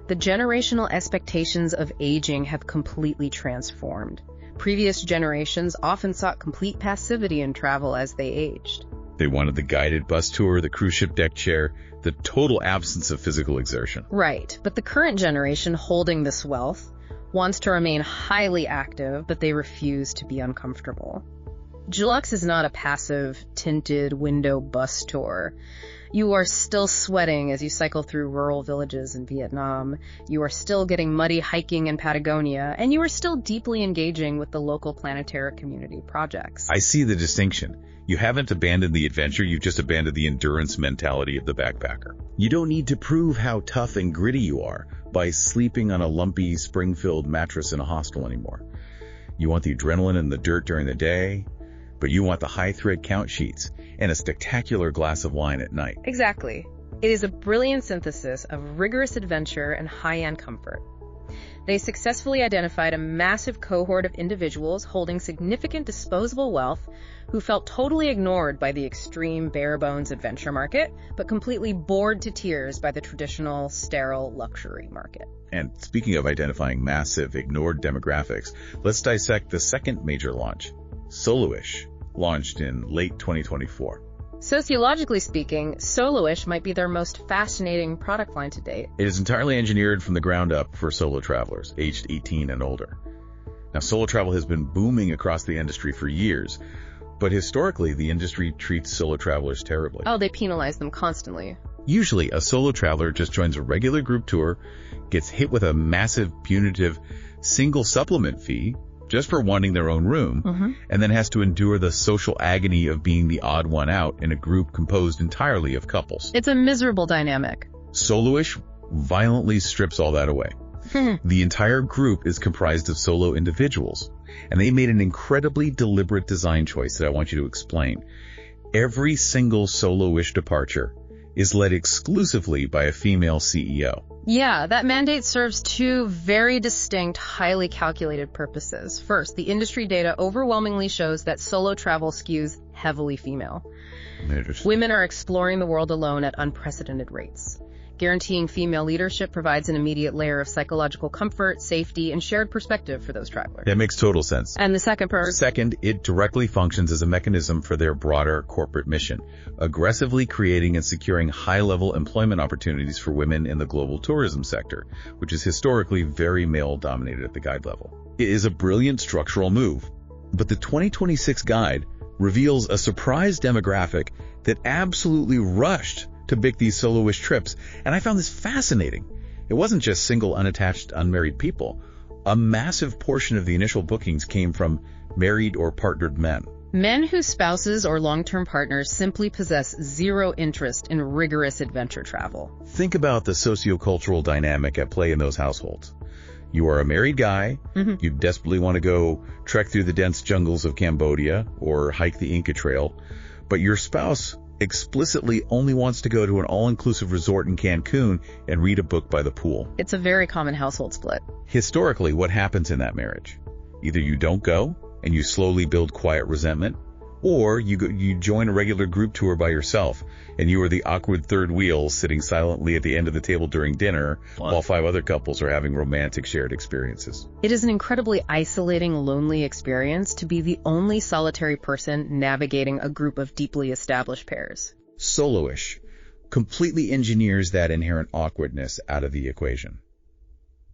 S3: The generational expectations of aging have completely transformed. Previous generations often sought complete passivity in travel as they aged.
S2: They wanted the guided bus tour, the cruise ship deck chair, the total absence of physical exertion.
S3: Right, but the current generation holding this wealth wants to remain highly active, but they refuse to be uncomfortable. Deluxe is not a passive, tinted window bus tour. You are still sweating as you cycle through rural villages in Vietnam. You are still getting muddy hiking in Patagonia, and you are still deeply engaging with the local planetary community projects.
S2: I see the distinction. You haven't abandoned the adventure, you've just abandoned the endurance mentality of the backpacker. You don't need to prove how tough and gritty you are by sleeping on a lumpy, spring-filled mattress in a hostel anymore. You want the adrenaline and the dirt during the day, but you want the high-thread count sheets and a spectacular glass of wine at night.
S3: Exactly. It is a brilliant synthesis of rigorous adventure and high-end comfort. They successfully identified a massive cohort of individuals holding significant disposable wealth who felt totally ignored by the extreme bare-bones adventure market, but completely bored to tears by the traditional, sterile luxury market.
S2: And speaking of identifying massive, ignored demographics, let's dissect the second major launch, Soloish, launched in late 2024.
S3: Sociologically speaking, Soloish might be their most fascinating product line to date.
S2: It is entirely engineered from the ground up for solo travelers, aged 18 and older. Now, solo travel has been booming across the industry for years, but historically, the industry treats solo travelers terribly.
S3: Oh, they penalize them constantly.
S2: Usually, a solo traveler just joins a regular group tour, gets hit with a massive, punitive, single supplement fee, just for wanting their own room, and then has to endure the social agony of being the odd one out in a group composed entirely of couples.
S3: It's a miserable dynamic.
S2: Soloish violently strips all that away. The entire group is comprised of solo individuals, and they made an incredibly deliberate design choice that I want you to explain. Every single Soloish departure is led exclusively by a female CEO.
S3: Yeah, that mandate serves two very distinct, highly calculated purposes. First, the industry data overwhelmingly shows that solo travel skews heavily female. Women are exploring the world alone at unprecedented rates. Guaranteeing female leadership provides an immediate layer of psychological comfort, safety, and shared perspective for those travelers.
S2: That makes total sense.
S3: And the second part?
S2: Second, it directly functions as a mechanism for their broader corporate mission, aggressively creating and securing high-level employment opportunities for women in the global tourism sector, which is historically very male-dominated at the guide level. It is a brilliant structural move, but the 2026 guide reveals a surprise demographic that absolutely rushed to book these soloish trips, and I found this fascinating. It wasn't just single, unattached, unmarried people. A massive portion of the initial bookings came from married or partnered men.
S3: Men whose spouses or long-term partners simply possess zero interest in rigorous adventure travel.
S2: Think about the sociocultural dynamic at play in those households. You are a married guy, you desperately want to go trek through the dense jungles of Cambodia or hike the Inca Trail, but your spouse explicitly only wants to go to an all-inclusive resort in Cancun and read a book by the pool.
S3: It's a very common household split.
S2: Historically, what happens in that marriage? Either you don't go and you slowly build quiet resentment, or you join a regular group tour by yourself and you are the awkward third wheel sitting silently at the end of the table during dinner while 5 other couples are having romantic shared experiences.
S3: It is an incredibly isolating, lonely experience to be the only solitary person navigating a group of deeply established pairs.
S2: Soloish completely engineers that inherent awkwardness out of the equation.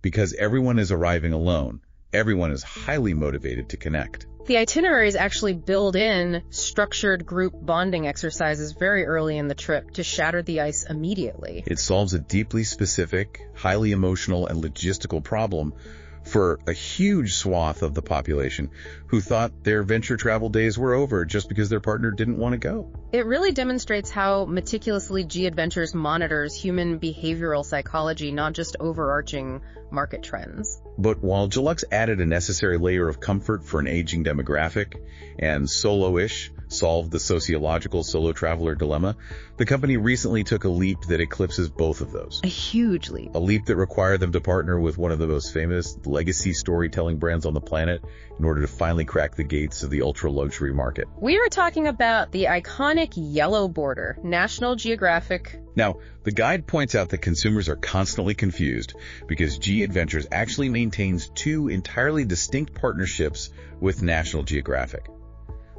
S2: Because everyone is arriving alone, everyone is highly motivated to connect.
S3: The itineraries actually build in structured group bonding exercises very early in the trip to shatter the ice immediately.
S2: It solves a deeply specific, highly emotional, and logistical problem for a huge swath of the population who thought their venture travel days were over just because their partner didn't want to go.
S3: It really demonstrates how meticulously G Adventures monitors human behavioral psychology, not just overarching market trends.
S2: But while Deluxe added a necessary layer of comfort for an aging demographic, and Soloish solve the sociological solo traveler dilemma, the company recently took a leap that eclipses both of those.
S3: A huge leap.
S2: A leap that required them to partner with one of the most famous legacy storytelling brands on the planet in order to finally crack the gates of the ultra-luxury market.
S3: We are talking about the iconic yellow border, National Geographic.
S2: Now, the guide points out that consumers are constantly confused because G Adventures actually maintains two entirely distinct partnerships with National Geographic.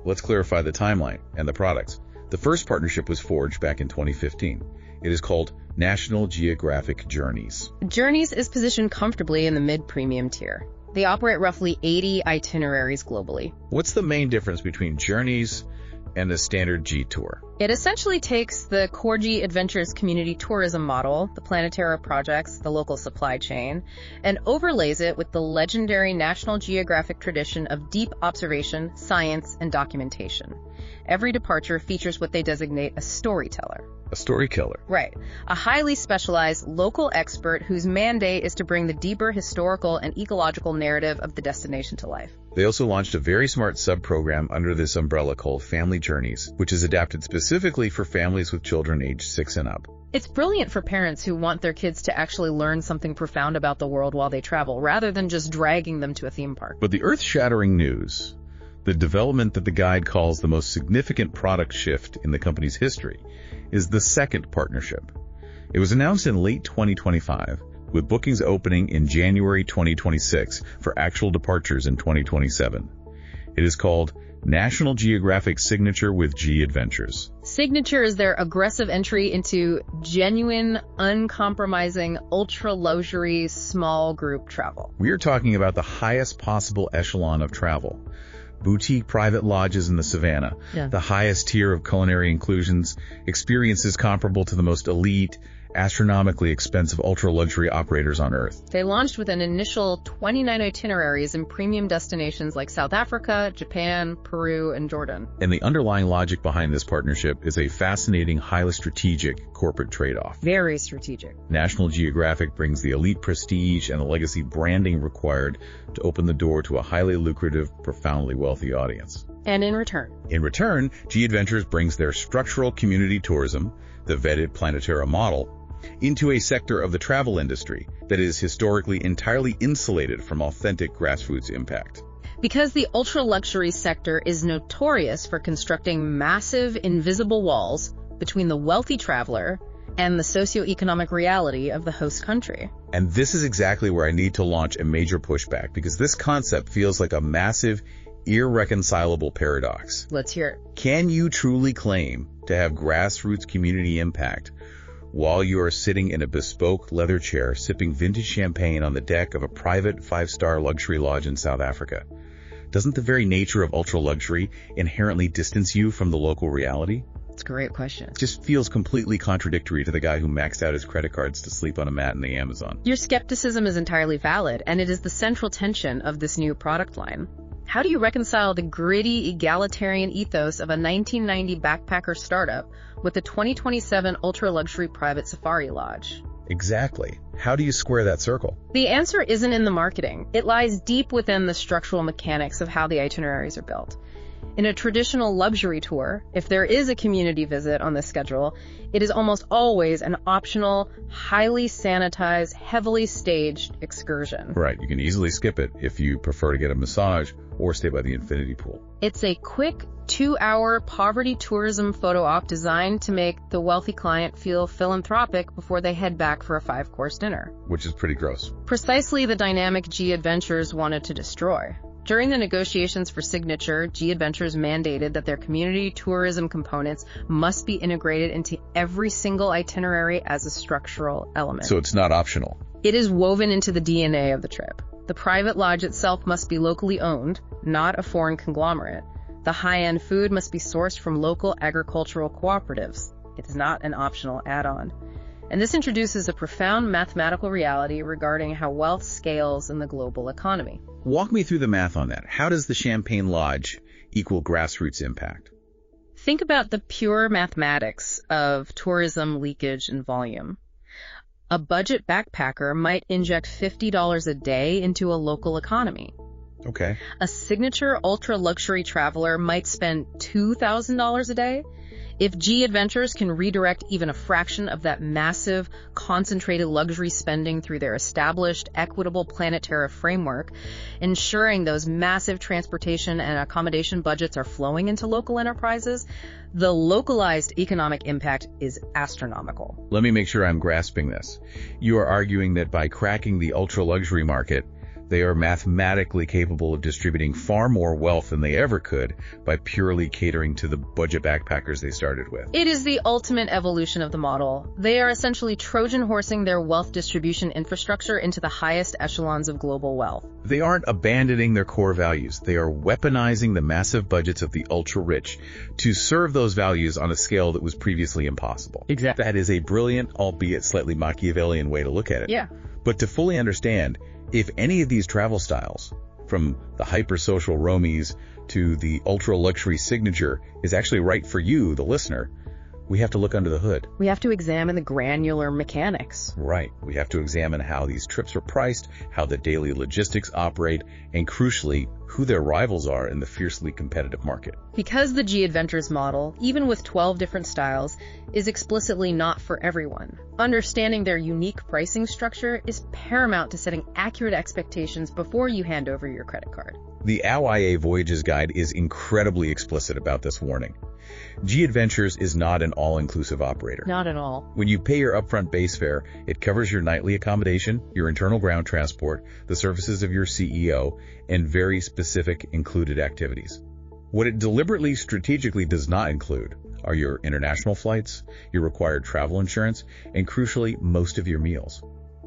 S2: Let's clarify the timeline and the products. The first partnership was forged back in 2015. It is called National Geographic Journeys.
S3: Journeys is positioned comfortably in the mid-premium tier. They operate roughly 80 itineraries globally.
S2: What's the main difference between Journeys and a standard G tour?
S3: It essentially takes the core G Adventures community tourism model, the Planetara projects, the local supply chain, and overlays it with the legendary National Geographic tradition of deep observation, science, and documentation. Every departure features what they designate a storyteller.
S2: A story killer.
S3: Right. A highly specialized local expert whose mandate is to bring the deeper historical and ecological narrative of the destination to life.
S2: They also launched a very smart sub-program under this umbrella called Family Journeys, which is adapted specifically for families with children aged 6 and up.
S3: It's brilliant for parents who want their kids to actually learn something profound about the world while they travel, rather than just dragging them to a theme park.
S2: But the earth-shattering news, the development that the guide calls the most significant product shift in the company's history, is the second partnership. It was announced in late 2025, with bookings opening in January 2026 for actual departures in 2027. It is called National Geographic Signature with G Adventures.
S3: Signature is their aggressive entry into genuine, uncompromising, ultra-luxury, small group travel.
S2: We are talking about the highest possible echelon of travel. Boutique private lodges in the savannah, the highest tier of culinary inclusions, experiences comparable to the most elite, astronomically expensive ultra-luxury operators on Earth.
S3: They launched with an initial 29 itineraries in premium destinations like South Africa, Japan, Peru, and Jordan.
S2: And the underlying logic behind this partnership is a fascinating, highly strategic corporate trade-off.
S3: Very strategic.
S2: National Geographic brings the elite prestige and the legacy branding required to open the door to a highly lucrative, profoundly wealthy audience.
S3: And in return?
S2: In return, G Adventures brings their structural community tourism, the vetted Planetara model, into a sector of the travel industry that is historically entirely insulated from authentic grassroots impact.
S3: Because the ultra-luxury sector is notorious for constructing massive invisible walls between the wealthy traveler and the socioeconomic reality of the host country.
S2: And this is exactly where I need to launch a major pushback, because this concept feels like a massive, irreconcilable paradox.
S3: Let's hear it.
S2: Can you truly claim to have grassroots community impact while you are sitting in a bespoke leather chair sipping vintage champagne on the deck of a private 5-star luxury lodge in South Africa? Doesn't the very nature of ultra-luxury inherently distance you from the local reality?
S3: It's a great question.
S2: It just feels completely contradictory to the guy who maxed out his credit cards to sleep on a mat in the Amazon.
S3: Your skepticism is entirely valid, and it is the central tension of this new product line. How do you reconcile the gritty, egalitarian ethos of a 1990 backpacker startup with the 2027 ultra-luxury private safari lodge?
S2: Exactly. How do you square that circle?
S3: The answer isn't in the marketing. It lies deep within the structural mechanics of how the itineraries are built. In a traditional luxury tour, if there is a community visit on the schedule, it is almost always an optional, highly sanitized, heavily staged excursion.
S2: Right, you can easily skip it if you prefer to get a massage or stay by the infinity pool.
S3: It's a quick 2-hour poverty tourism photo op designed to make the wealthy client feel philanthropic before they head back for a 5-course dinner.
S2: Which is pretty gross.
S3: Precisely the dynamic G Adventures wanted to destroy. During the negotiations for Signature, G Adventures mandated that their community tourism components must be integrated into every single itinerary as a structural element.
S2: So it's not optional.
S3: It is woven into the DNA of the trip. The private lodge itself must be locally owned, not a foreign conglomerate. The high-end food must be sourced from local agricultural cooperatives. It is not an optional add-on. And this introduces a profound mathematical reality regarding how wealth scales in the global economy.
S2: Walk me through the math on that. How does the Champagne Lodge equal grassroots impact?
S3: Think about the pure mathematics of tourism leakage and volume. A budget backpacker might inject $50 a day into a local economy.
S2: Okay.
S3: A signature ultra-luxury traveler might spend $2,000 a day. If G Adventures can redirect even a fraction of that massive, concentrated luxury spending through their established, equitable Planet Terra framework, ensuring those massive transportation and accommodation budgets are flowing into local enterprises, the localized economic impact is astronomical.
S2: Let me make sure I'm grasping this. You are arguing that by cracking the ultra-luxury market, they are mathematically capable of distributing far more wealth than they ever could by purely catering to the budget backpackers they started with.
S3: It is the ultimate evolution of the model. They are essentially Trojan horsing their wealth distribution infrastructure into the highest echelons of global wealth.
S2: They aren't abandoning their core values. They are weaponizing the massive budgets of the ultra-rich to serve those values on a scale that was previously impossible.
S3: Exactly.
S2: That is a brilliant, albeit slightly Machiavellian way to look at it.
S3: Yeah.
S2: But to fully understand, if any of these travel styles, from the hyper-social roamies to the ultra-luxury signature, is actually right for you, the listener, we have to look under the hood.
S3: We have to examine the granular mechanics.
S2: Right. We have to examine how these trips are priced, how the daily logistics operate, and crucially, who their rivals are in the fiercely competitive market.
S3: Because the G Adventures model, even with 12 different styles, is explicitly not for everyone, understanding their unique pricing structure is paramount to setting accurate expectations before you hand over your credit card.
S2: The AOIA Voyages Guide is incredibly explicit about this warning. G Adventures is not an all-inclusive operator.
S3: Not at all.
S2: When you pay your upfront base fare, it covers your nightly accommodation, your internal ground transport, the services of your CEO, and very specific included activities. What it deliberately, strategically does not include are your international flights, your required travel insurance, and crucially, most of your meals,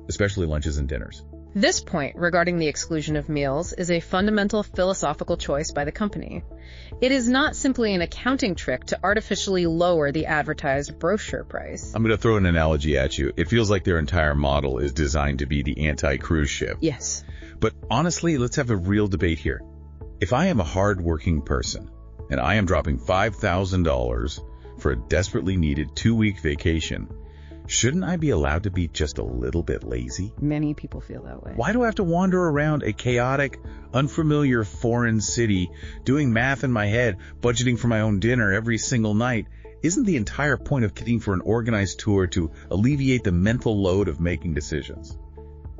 S2: especially lunches and dinners.
S3: This point regarding the exclusion of meals is a fundamental philosophical choice by the company. It is not simply an accounting trick to artificially lower the advertised brochure price.
S2: I'm going to throw an analogy at you. It feels like their entire model is designed to be the anti-cruise ship.
S3: Yes.
S2: But honestly, let's have a real debate here. If I am a hard-working person and I am dropping $5,000 for a desperately needed 2-week vacation, shouldn't I be allowed to be just a little bit lazy?
S3: Many people feel that way.
S2: Why do I have to wander around a chaotic, unfamiliar foreign city, doing math in my head, budgeting for my own dinner every single night? Isn't the entire point of getting for an organized tour to alleviate the mental load of making decisions?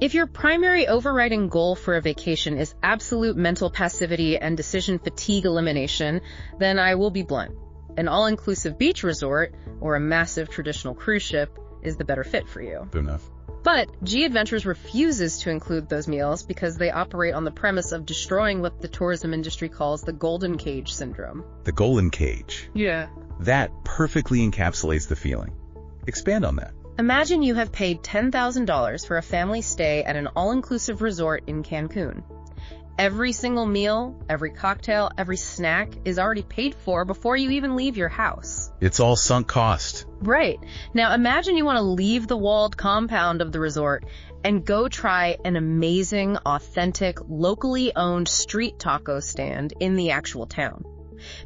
S3: If your primary overriding goal for a vacation is absolute mental passivity and decision fatigue elimination, then I will be blunt. An all-inclusive beach resort or a massive traditional cruise ship is the better fit for you.
S2: Fair enough.
S3: But G Adventures refuses to include those meals because they operate on the premise of destroying what the tourism industry calls the golden cage syndrome.
S2: The golden cage.
S3: Yeah.
S2: That perfectly encapsulates the feeling. Expand on that.
S3: Imagine you have paid $10,000 for a family stay at an all-inclusive resort in Cancun. Every single meal, every cocktail, every snack is already paid for before you even leave your house.
S2: It's all sunk cost.
S3: Right. Now imagine you want to leave the walled compound of the resort and go try an amazing, authentic, locally owned street taco stand in the actual town.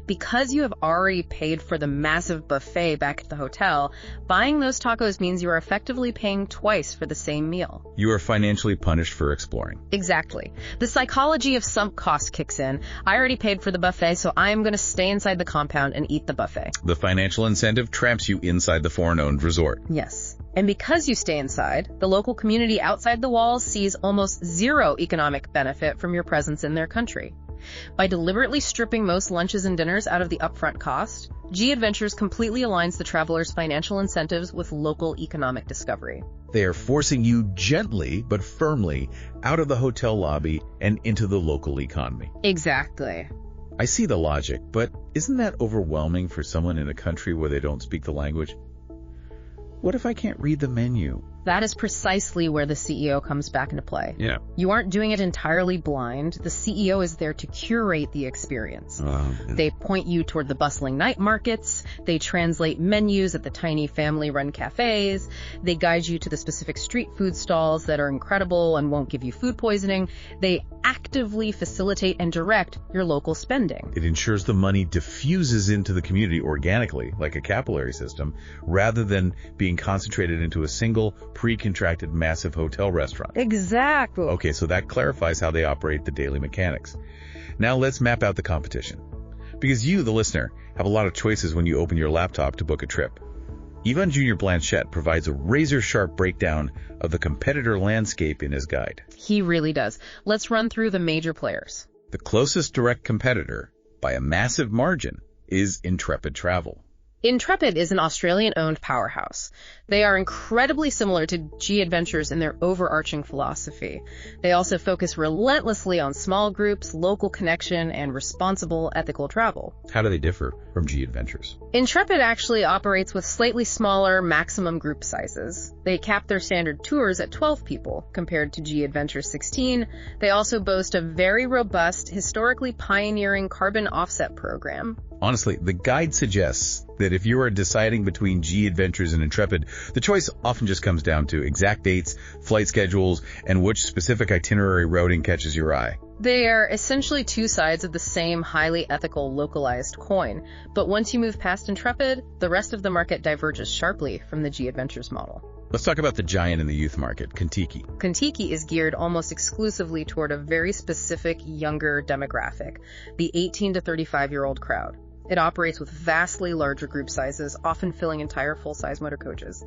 S3: Because you have already paid for the massive buffet back at the hotel, buying those tacos means you are effectively paying twice for the same meal.
S2: You are financially punished for exploring.
S3: Exactly. The psychology of sunk cost kicks in. I already paid for the buffet, so I am going to stay inside the compound and eat the buffet.
S2: The financial incentive traps you inside the foreign-owned resort.
S3: Yes. And because you stay inside, the local community outside the walls sees almost zero economic benefit from your presence in their country. By deliberately stripping most lunches and dinners out of the upfront cost, G Adventures completely aligns the traveler's financial incentives with local economic discovery.
S2: They are forcing you gently but firmly out of the hotel lobby and into the local economy.
S3: Exactly.
S2: I see the logic, but isn't that overwhelming for someone in a country where they don't speak the language? What if I can't read the menu?
S3: That is precisely where the CEO comes back into play.
S2: Yeah.
S3: You aren't doing it entirely blind. The CEO is there to curate the experience. They point you toward the bustling night markets. They translate menus at the tiny family-run cafes. They guide you to the specific street food stalls that are incredible and won't give you food poisoning. They actively facilitate and direct your local spending.
S2: It ensures the money diffuses into the community organically, like a capillary system, rather than being concentrated into a single pre-contracted massive hotel restaurant.
S3: Exactly.
S2: Okay, so that clarifies how they operate the daily mechanics. Now let's map out the competition. Because you, the listener, have a lot of choices when you open your laptop to book a trip. Yvon Jr. Blanchette provides a razor-sharp breakdown of the competitor landscape in his guide.
S3: He really does. Let's run through the major players.
S2: The closest direct competitor, by a massive margin, is Intrepid Travel.
S3: Intrepid is an Australian-owned powerhouse. They are incredibly similar to G Adventures in their overarching philosophy. They also focus relentlessly on small groups, local connection, and responsible ethical travel.
S2: How do they differ from G Adventures?
S3: Intrepid actually operates with slightly smaller maximum group sizes. They cap their standard tours at 12 people, compared to G Adventures 16. They also boast a very robust, historically pioneering carbon offset program.
S2: Honestly, the guide suggests that if you are deciding between G Adventures and Intrepid, the choice often just comes down to exact dates, flight schedules, and which specific itinerary routing catches your eye.
S3: They are essentially two sides of the same highly ethical, localized coin. But once you move past Intrepid, the rest of the market diverges sharply from the G Adventures model.
S2: Let's talk about the giant in the youth market, Contiki.
S3: Contiki is geared almost exclusively toward a very specific younger demographic, the 18 to 35-year-old crowd. It operates with vastly larger group sizes, often filling entire full-size motor coaches.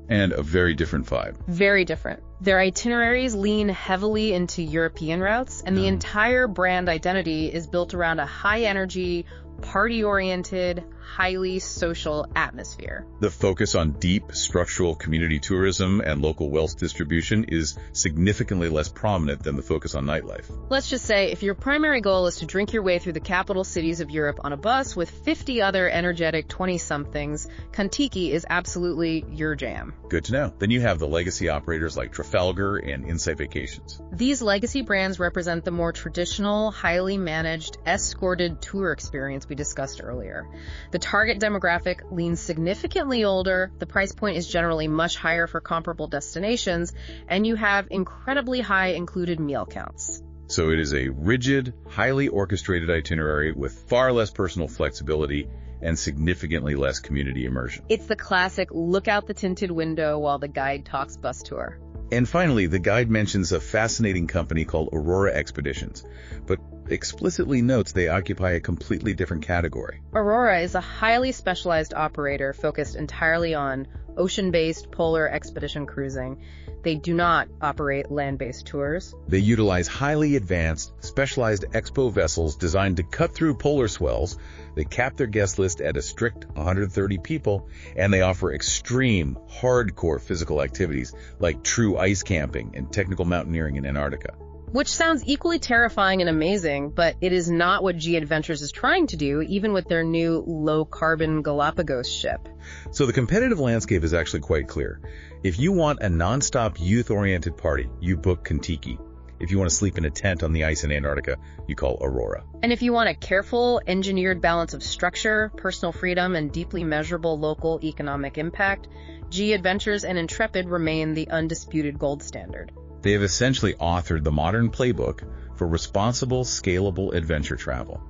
S2: And a very different vibe.
S3: Very different. Their itineraries lean heavily into European routes, and the entire brand identity is built around a high-energy, party-oriented, highly social atmosphere.
S2: The focus on deep structural community tourism and local wealth distribution is significantly less prominent than the focus on nightlife.
S3: Let's just say if your primary goal is to drink your way through the capital cities of Europe on a bus with 50 other energetic 20-somethings, Contiki is absolutely your jam.
S2: Good to know. Then you have the legacy operators like Trafalgar and Insight Vacations.
S3: These legacy brands represent the more traditional, highly managed, escorted tour experience we discussed earlier. The target demographic leans significantly older, the price point is generally much higher for comparable destinations, and you have incredibly high included meal counts.
S2: So it is a rigid, highly orchestrated itinerary with far less personal flexibility and significantly less community immersion.
S3: It's the classic look out the tinted window while the guide talks bus tour.
S2: And finally, the guide mentions a fascinating company called Aurora Expeditions, but explicitly notes they occupy a completely different category.
S3: Aurora is a highly specialized operator focused entirely on ocean-based polar expedition cruising. They do not operate land-based tours.
S2: They utilize highly advanced, specialized expo vessels designed to cut through polar swells. They cap their guest list at a strict 130 people, and they offer extreme, hardcore physical activities like true ice camping and technical mountaineering in Antarctica.
S3: Which sounds equally terrifying and amazing, but it is not what G Adventures is trying to do, even with their new low-carbon Galapagos ship.
S2: So the competitive landscape is actually quite clear. If you want a non-stop youth-oriented party, you book Contiki. If you want to sleep in a tent on the ice in Antarctica, you call Aurora.
S3: And if you want a careful, engineered balance of structure, personal freedom, and deeply measurable local economic impact, G Adventures and Intrepid remain the undisputed gold standard.
S2: They have essentially authored the modern playbook for responsible, scalable adventure travel.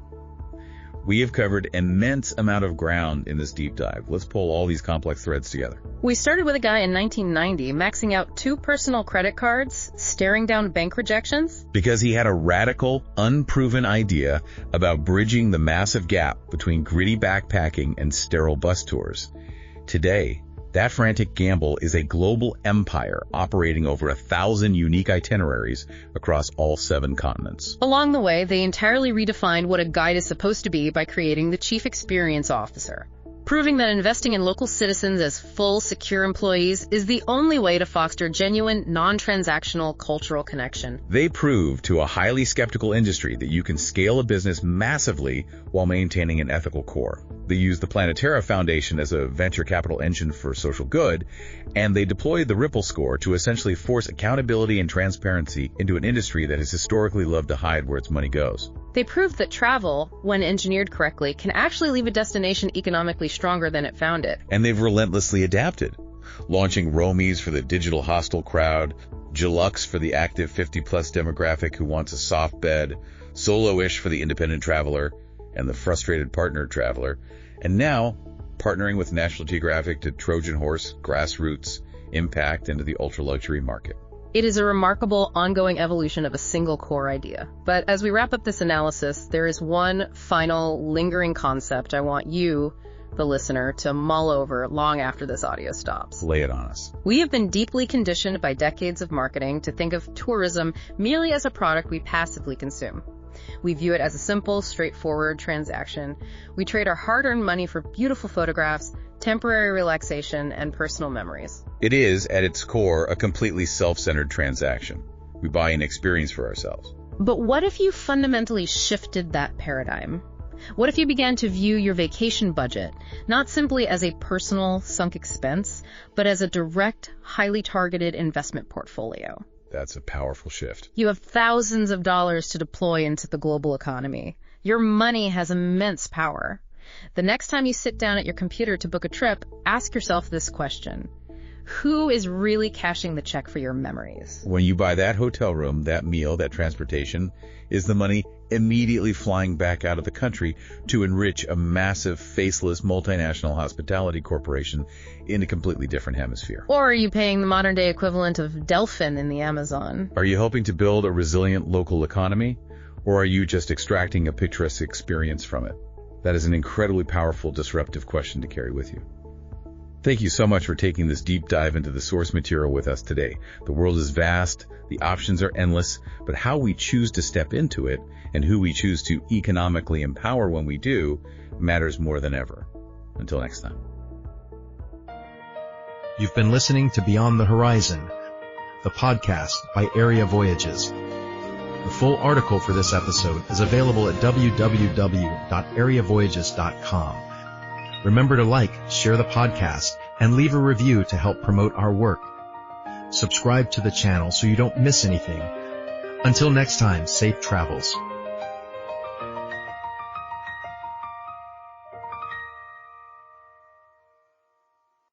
S2: We have covered immense amount of ground in this deep dive. Let's pull all these complex threads together.
S3: We started with a guy in 1990 maxing out 2 personal credit cards, staring down bank rejections.
S2: Because he had a radical, unproven idea about bridging the massive gap between gritty backpacking and sterile bus tours. Today, that frantic gamble is a global empire operating over 1,000 unique itineraries across all 7 continents.
S3: Along the way, they entirely redefined what a guide is supposed to be by creating the Chief Experience Officer, proving that investing in local citizens as full, secure employees is the only way to foster genuine, non-transactional cultural connection.
S2: They prove to a highly skeptical industry that you can scale a business massively while maintaining an ethical core. They use the Planetara Foundation as a venture capital engine for social good, and they deployed the Ripple score to essentially force accountability and transparency into an industry that has historically loved to hide where its money goes.
S3: They proved that travel, when engineered correctly, can actually leave a destination economically stronger than it found it.
S2: And they've relentlessly adapted, launching Roamies for the digital hostel crowd, Gelux for the active 50-plus demographic who wants a soft bed, Solo-ish for the independent traveler, and the frustrated partner traveler, and now partnering with National Geographic to Trojan Horse, Grassroots, impact into the ultra-luxury market.
S3: It is a remarkable ongoing evolution of a single core idea. But as we wrap up this analysis, there is one final lingering concept I want you, the listener, to mull over long after this audio stops.
S2: Lay it on us.
S3: We have been deeply conditioned by decades of marketing to think of tourism merely as a product we passively consume. We view it as a simple, straightforward transaction. We trade our hard-earned money for beautiful photographs, temporary relaxation, and personal memories.
S2: It is, at its core, a completely self-centered transaction. We buy an experience for ourselves.
S3: But what if you fundamentally shifted that paradigm? What if you began to view your vacation budget not simply as a personal sunk expense, but as a direct, highly targeted investment portfolio?
S2: That's a powerful shift.
S3: You have thousands of dollars to deploy into the global economy. Your money has immense power. The next time you sit down at your computer to book a trip, ask yourself this question. Who is really cashing the check for your memories?
S2: When you buy that hotel room, that meal, that transportation, is the money immediately flying back out of the country to enrich a massive, faceless, multinational hospitality corporation in a completely different hemisphere?
S3: Or are you paying the modern-day equivalent of Delphin in the Amazon?
S2: Are you helping to build a resilient local economy, or are you just extracting a picturesque experience from it? That is an incredibly powerful, disruptive question to carry with you. Thank you so much for taking this deep dive into the source material with us today. The world is vast, the options are endless, but how we choose to step into it and who we choose to economically empower when we do matters more than ever. Until next time.
S1: You've been listening to Beyond the Horizon, the podcast by Area Voyages. The full article for this episode is available at www.areavoyages.com. Remember to like, share the podcast, and leave a review to help promote our work. Subscribe to the channel so you don't miss anything. Until next time, safe travels.